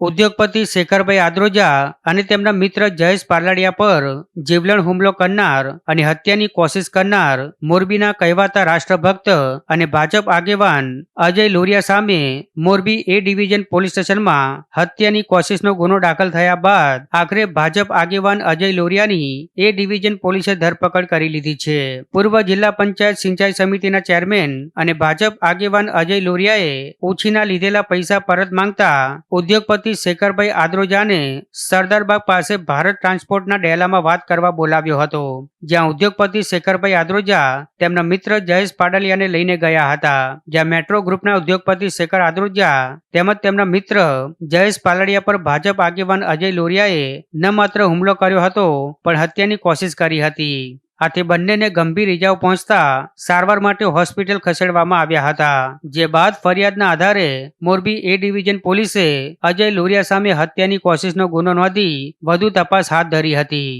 ઉદ્યોગપતિ શેખરભાઈ આદ્રોજા અને તેમના મિત્ર જયેશ પારલાડિયા પર જીવલેણ હુમલો કરનાર અને હત્યાની કોશિશ કરનાર મોરબીના કહેવાતા રાષ્ટ્રભક્ત અને ભાજપ આગેવાન અજય લોરિયા સામે મોરબી એ ડિવિઝન પોલીસ સ્ટેશનમાં હત્યાની કોશિશનો ગુનો દાખલ થયા બાદ આખરે ભાજપ આગેવાન અજય લોરિયાની એ ડિવિઝન પોલીસે ધરપકડ કરી લીધી છે. પૂર્વ જિલ્લા પંચાયત સિંચાઈ સમિતિના ચેરમેન અને ભાજપ આગેવાન અજય લોરિયાએ ઉછીના લીધેલા પૈસા પરત માંગતા ઉદ્યોગપતિ શેખરભાઈ આદ્રોજાને સરદારબાગ પાસે ભારત ટ્રાન્સપોર્ટના ડેલામાં વાત કરવા બોલાવ્યો હતો, જ્યાં ઉદ્યોગપતિ શેખરભાઈ આદ્રોજા તેમના મિત્ર જયેશ પાડલિયાને લઈને ગયા હતા. જ્યાં મેટ્રો ગ્રુપના ઉદ્યોગપતિ શેખર આદ્રોજા તેમજ તેમના મિત્ર જયેશ પાલડિયા પર ભાજપ આગેવાન અજય લોરિયાએ ન માત્ર હુમલો કર્યો હતો પણ હત્યાની કોશિશ કરી હતી. આથી બંનેને ગંભીર ઇજાઓ પહોંચતા સારવાર માટે હોસ્પિટલ ખસેડવામાં આવ્યા હતા. જે બાદ ફરિયાદના આધારે મોરબી એ ડિવિઝન પોલીસે અજય લોરિયા સામે હત્યાની કોશિશનો ગુનો નોંધી વધુ તપાસ હાથ ધરી હતી.